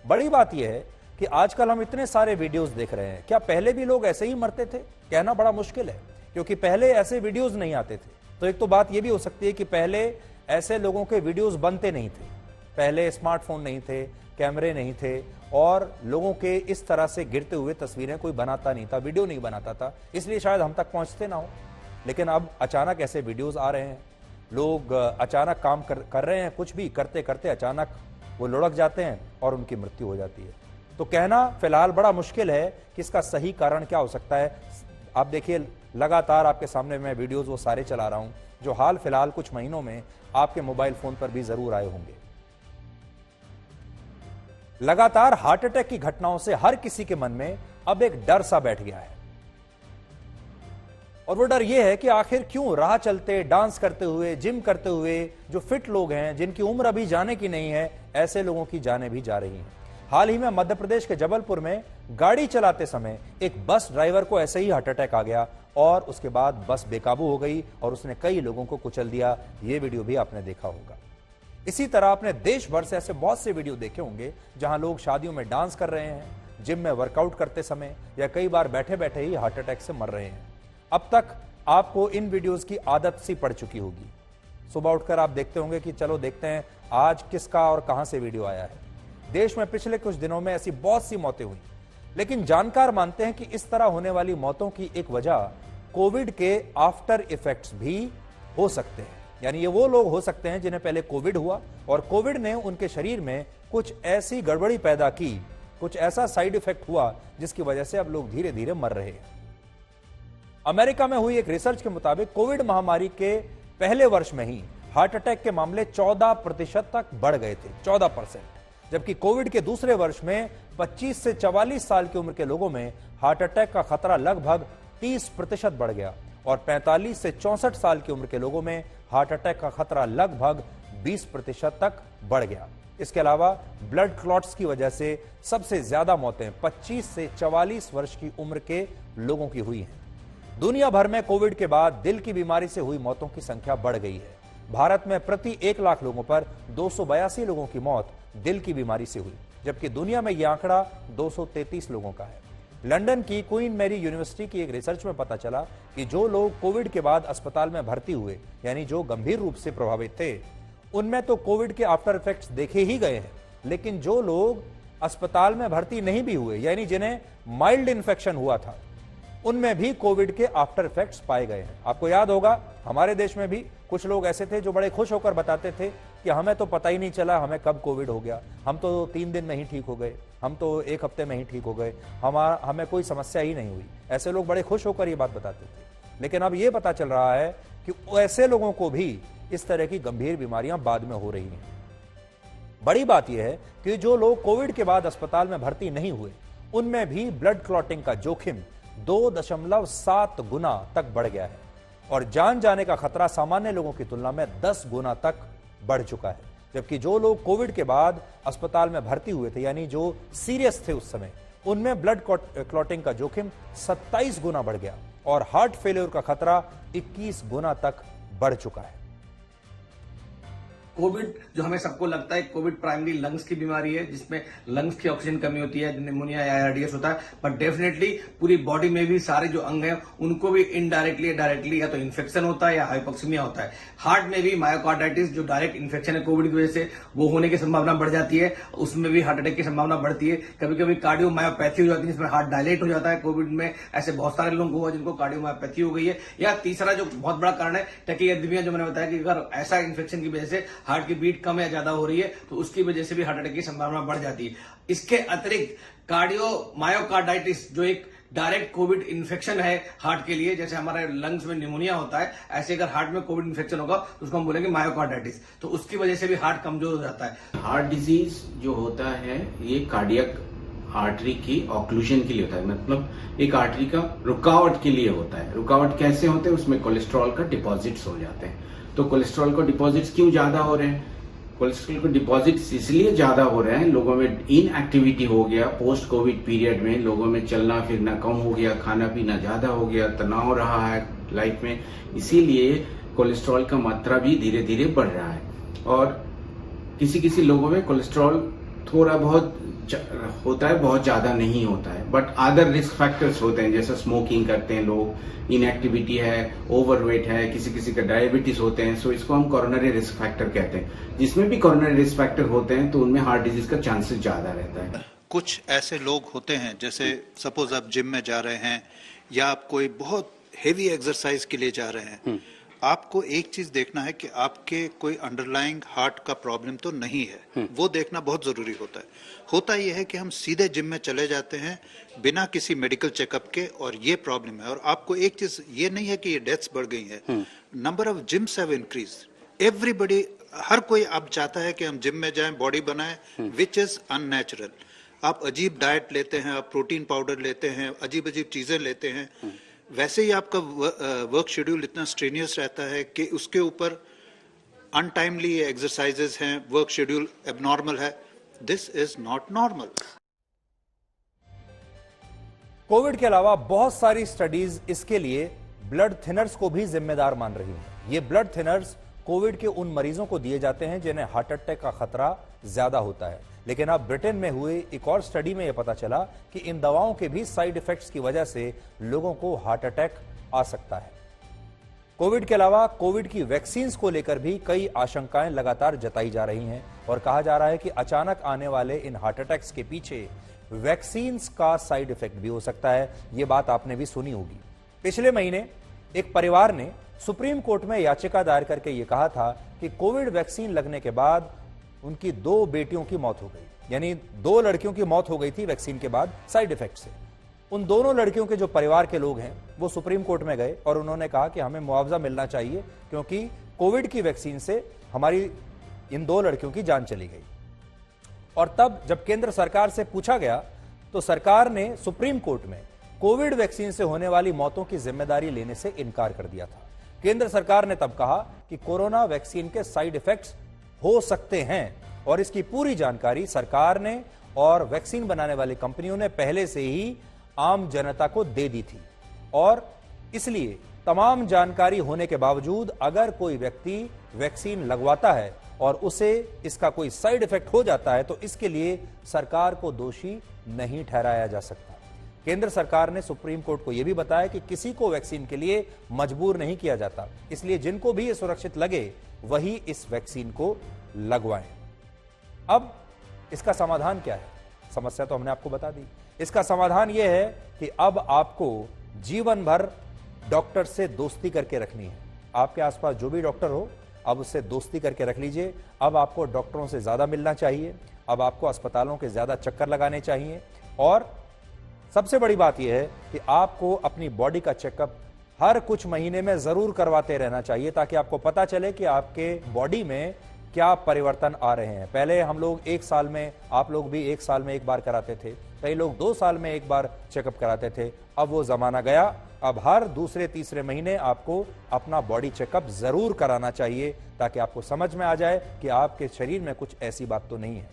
बड़ी बात यह है कि आजकल हम इतने सारे वीडियोस देख रहे हैं, क्या पहले भी लोग ऐसे ही मरते थे? कहना बड़ा मुश्किल है, क्योंकि पहले ऐसे वीडियोस नहीं आते थे। तो एक तो बात यह भी हो सकती है कि पहले ऐसे लोगों के वीडियोस बनते नहीं थे, पहले स्मार्टफोन नहीं थे, कैमरे नहीं थे, और लोगों के इस तरह से गिरते हुए तस्वीरें कोई बनाता नहीं था, वीडियो नहीं बनाता था, इसलिए शायद हम तक पहुंचते ना हो। लेकिन अब अचानक ऐसे वीडियोस आ रहे हैं, लोग अचानक काम कर रहे हैं, कुछ भी करते करते अचानक वो लुढ़क जाते हैं और उनकी मृत्यु हो जाती है। तो कहना फिलहाल बड़ा मुश्किल है कि इसका सही कारण क्या हो सकता है। आप देखिए, लगातार आपके सामने मैं वीडियोस वो सारे चला रहा हूं जो हाल फिलहाल कुछ महीनों में आपके मोबाइल फोन पर भी जरूर आए होंगे। लगातार हार्ट अटैक की घटनाओं से हर किसी के मन में अब एक डर सा बैठ गया है, और वो डर यह है कि आखिर क्यों राह चलते, डांस करते हुए, जिम करते हुए जो फिट लोग हैं, जिनकी उम्र अभी जाने की नहीं है, ऐसे लोगों की जानें भी जा रही हैं। हाल ही में मध्य प्रदेश के जबलपुर में गाड़ी चलाते समय एक बस ड्राइवर को ऐसे ही हार्ट अटैक आ गया और उसके बाद बस बेकाबू हो गई और उसने कई लोगों को कुचल दिया। ये वीडियो भी आपने देखा होगा। इसी तरह आपने देश भर से ऐसे बहुत से वीडियो देखे होंगे जहां लोग शादियों में डांस कर रहे हैं, जिम में वर्कआउट करते समय, या कई बार बैठे बैठे ही हार्ट अटैक से मर रहे हैं। अब तक आपको इन वीडियोस की आदत सी पड़ चुकी होगी। सुबह उठकर आप देखते होंगे कि चलो देखते हैं आज किसका और कहां से वीडियो आया है। देश में पिछले कुछ दिनों में ऐसी बहुत सी मौतें हुई, लेकिन जानकार मानते हैं कि इस तरह होने वाली मौतों की एक वजह कोविड के आफ्टर इफेक्ट्स भी हो सकते हैं। यानी ये वो लोग हो सकते हैं जिन्हें पहले कोविड हुआ और कोविड ने उनके शरीर में कुछ ऐसी गड़बड़ी पैदा की, कुछ ऐसा साइड इफेक्ट हुआ जिसकी वजह से अब लोग धीरे धीरे मर रहे हैं। अमेरिका में हुई एक रिसर्च के मुताबिक कोविड महामारी के पहले वर्ष में ही हार्ट अटैक के मामले 14% तक बढ़ गए थे, 14%। जबकि कोविड के दूसरे वर्ष में 25 से 44 साल की उम्र के लोगों में हार्ट अटैक का खतरा लगभग 30% बढ़ गया और 45 से 64 साल की उम्र के लोगों में हार्ट अटैक का खतरा लगभग 20% तक बढ़ गया। इसके अलावा ब्लड क्लॉट्स की वजह से सबसे ज्यादा मौतें 25 से 44 वर्ष की उम्र के लोगों की हुई हैं। दुनिया भर में कोविड के बाद दिल की बीमारी से हुई मौतों की संख्या बढ़ गई है। भारत में प्रति 1 लाख लोगों पर 282 लोगों की मौत दिल की बीमारी से हुई, जबकि दुनिया में यह आंकड़ा 233 लोगों का है। लंदन की क्वीन मैरी यूनिवर्सिटी की एक रिसर्च में पता चला कि जो लोग कोविड के बाद अस्पताल में भर्ती हुए, यानी जो गंभीर रूप से प्रभावित थे, उनमें तो कोविड के आफ्टर इफेक्ट्स देखे ही गए हैं, लेकिन जो लोग अस्पताल में भर्ती नहीं भी हुए, यानी जिन्हें माइल्ड इन्फेक्शन हुआ था, उनमें भी कोविड के आफ्टर इफेक्ट्स पाए गए हैं। आपको याद होगा हमारे देश में भी कुछ लोग ऐसे थे जो बड़े खुश होकर बताते थे कि हमें तो पता ही नहीं चला हमें कब कोविड हो गया, हम तो 3 दिन में ही ठीक हो गए, हम तो 1 हफ्ते में ही ठीक हो गए, हमें कोई समस्या ही नहीं हुई। ऐसे लोग बड़े खुश होकर ये बात बताते थे। लेकिन अब ये पता चल रहा है कि ऐसे लोगों को भी इस तरह की गंभीर बीमारियां बाद में हो रही हैं। बड़ी बात यह है कि जो लोग कोविड के बाद अस्पताल में भर्ती नहीं हुए, उनमें भी ब्लड क्लॉटिंग का जोखिम 2.7 गुना तक बढ़ गया है और जान जाने का खतरा सामान्य लोगों की तुलना में 10 गुना तक बढ़ चुका है। जबकि जो लोग कोविड के बाद अस्पताल में भर्ती हुए थे, यानी जो सीरियस थे उस समय, उनमें ब्लड क्लॉटिंग का जोखिम 27 गुना बढ़ गया और हार्ट फेलियर का खतरा 21 गुना तक बढ़ चुका है। कोविड जो हमें सबको लगता है कोविड प्राइमरी लंग्स की बीमारी है, जिसमें लंग्स की ऑक्सीजन कमी होती है, निमोनिया या ARDS होता है, पर डेफिनेटली पूरी बॉडी में भी सारे जो अंग हैं उनको भी इनडायरेक्टली या डायरेक्टली या तो इन्फेक्शन होता है या हाइपोक्सीमिया होता है। हार्ट में भी मायोकार्डाइटिस जो डायरेक्ट इन्फेक्शन है कोविड की वजह से, वो होने की संभावना बढ़ जाती है, उसमें भी हार्ट अटैक की संभावना बढ़ती है। कभी कभी कार्डियोमायोपैथी हो जाती है, जिसमें हार्ट डायलेट हो जाता है। कोविड में ऐसे बहुत सारे लोग हुआ जिनको कार्डियोमायोपैथी हो गई है। या तीसरा जो बहुत बड़ा कारण है टैकीकार्डिया, जो मैंने बताया कि अगर ऐसा इन्फेक्शन की वजह से हार्ट की बीट कम या ज्यादा हो रही है तो उसकी वजह से भी हार्ट अटैक की संभावना बढ़ जाती है। इसके अतिरिक्त कार्डियोमायोकार्डाइटिस जो एक डायरेक्ट कोविड इन्फेक्शन है हार्ट के लिए, जैसे हमारे लंग्स में निमोनिया होता है, ऐसे अगर हार्ट में कोविड इन्फेक्शन होगा तो उसको हम बोलेंगे मायोकार्डाइटिस, तो उसकी वजह से भी हार्ट कमजोर हो जाता है। हार्ट डिजीज जो होता है ये कार्डियक आर्टरी की ऑक्लूजन के लिए होता है, मतलब एक आर्टरी का रुकावट के लिए होता है। रुकावट कैसे होते हैं? उसमें कोलेस्ट्रॉल का डिपॉजिट्स हो जाते हैं। तो कोलेस्ट्रॉल का डिपॉजिट्स क्यों ज्यादा हो रहे हैं? कोलेस्ट्रॉल के डिपॉजिट्स इसलिए ज्यादा हो रहे हैं, लोगों में इनएक्टिविटी हो गया, पोस्ट कोविड पीरियड में लोगों में चलना फिरना कम हो गया, खाना पीना ज्यादा हो गया, तनाव रहा है लाइफ में, इसीलिए कोलेस्ट्रॉल का मात्रा भी धीरे धीरे बढ़ रहा है। और किसी किसी लोगों में कोलेस्ट्रॉल थोड़ा बहुत होता है, बहुत ज्यादा नहीं होता है, बट अदर रिस्क फैक्टर्स होते हैं, जैसे स्मोकिंग करते हैं लोग, इनएक्टिविटी है, ओवरवेट है, किसी किसी का डायबिटीज होते हैं, सो इसको हम कोरोनरी रिस्क फैक्टर कहते हैं। जिसमें भी कोरोनरी रिस्क फैक्टर होते हैं तो उनमें हार्ट डिजीज का चांसेस ज्यादा रहता है। कुछ ऐसे लोग होते हैं, जैसे सपोज आप जिम में जा रहे हैं या आप कोई बहुत हेवी एक्सरसाइज के लिए जा रहे हैं, आपको एक चीज देखना है कि आपके कोई अंडरलाइंग हार्ट का प्रॉब्लम तो नहीं है, वो देखना बहुत जरूरी होता है। होता यह है कि हम सीधे जिम में चले जाते हैं बिना किसी मेडिकल चेकअप के, और ये प्रॉब्लम है। और आपको एक चीज ये नहीं है कि ये डेथ्स बढ़ गई है, number of gyms have increase. Everybody, हर कोई अब चाहता है कि हम जिम में जाएं, बॉडी बनाएं, विच इज अननेचुरल। आप अजीब डाइट लेते हैं, आप प्रोटीन पाउडर लेते हैं, अजीब अजीब चीजें लेते हैं, वैसे ही आपका वर्क शेड्यूल इतना स्ट्रेनियस रहता है कि उसके ऊपर अनटाइमली एक्सरसाइजेस हैं, वर्क शेड्यूल एबनॉर्मल है। This is not normal. Covid के अलावा बहुत सारी स्टडीज इसके लिए ब्लड थिनर्स को भी जिम्मेदार मान रही हैं। ये ब्लड थिनर्स कोविड के उन मरीजों को दिए जाते हैं जिन्हें हार्ट अटैक का खतरा ज्यादा होता है। लेकिन अब ब्रिटेन में हुए एक और स्टडी में यह पता चला कि इन दवाओं के भी साइड इफेक्ट्स की वजह से लोगों को हार्ट अटैक आ सकता है। कोविड के अलावा कोविड की वैक्सीन्स को लेकर भी कई आशंकाएं लगातार जताई जा रही हैं और कहा जा रहा है कि अचानक आने वाले इन हार्ट अटैक्स के पीछे वैक्सीन्स का साइड इफेक्ट भी हो सकता है। यह बात आपने भी सुनी होगी। पिछले महीने एक परिवार ने सुप्रीम कोर्ट में याचिका दायर करके यह कहा था कि कोविड वैक्सीन लगने के बाद उनकी 2 बेटियों की मौत हो गई, यानी 2 लड़कियों की मौत हो गई थी वैक्सीन के बाद साइड इफेक्ट से। उन दोनों लड़कियों के जो परिवार के लोग हैं वो सुप्रीम कोर्ट में गए और उन्होंने कहा कि हमें मुआवजा मिलना चाहिए क्योंकि कोविड की वैक्सीन से हमारी इन 2 लड़कियों की जान चली गई। और तब जब केंद्र सरकार से पूछा गया तो सरकार ने सुप्रीम कोर्ट में कोविड वैक्सीन से होने वाली मौतों की जिम्मेदारी लेने से इनकार कर दिया था। केंद्र सरकार ने तब कहा कि कोरोना वैक्सीन के साइड इफेक्ट्स हो सकते हैं और इसकी पूरी जानकारी सरकार ने और वैक्सीन बनाने वाली कंपनियों ने पहले से ही आम जनता को दे दी थी। और इसलिए तमाम जानकारी होने के बावजूद अगर कोई व्यक्ति वैक्सीन लगवाता है और उसे इसका कोई साइड इफेक्ट हो जाता है तो इसके लिए सरकार को दोषी नहीं ठहराया जा सकता। केंद्र सरकार ने सुप्रीम कोर्ट को यह भी बताया कि किसी को वैक्सीन के लिए मजबूर नहीं किया जाता, इसलिए जिनको भी ये सुरक्षित लगे वही इस वैक्सीन को लगवाएं। अब इसका समाधान क्या है? समस्या तो हमने आपको बता दी। इसका समाधान यह है कि अब आपको जीवन भर डॉक्टर से दोस्ती करके रखनी है। आपके आसपास जो भी डॉक्टर हो अब उससे दोस्ती करके रख लीजिए। अब आपको डॉक्टरों से ज्यादा मिलना चाहिए, अब आपको अस्पतालों के ज्यादा चक्कर लगाने चाहिए। और सबसे बड़ी बात यह है कि आपको अपनी बॉडी का चेकअप हर कुछ महीने में जरूर करवाते रहना चाहिए ताकि आपको पता चले कि आपके बॉडी में क्या परिवर्तन आ रहे हैं। पहले हम लोग 1 साल में, आप लोग भी 1 साल में एक बार कराते थे, कई लोग 2 साल में एक बार चेकअप कराते थे। अब वो जमाना गया। अब हर दूसरे तीसरे महीने आपको अपना बॉडी चेकअप जरूर कराना चाहिए ताकि आपको समझ में आ जाए कि आपके शरीर में कुछ ऐसी बात तो नहीं है।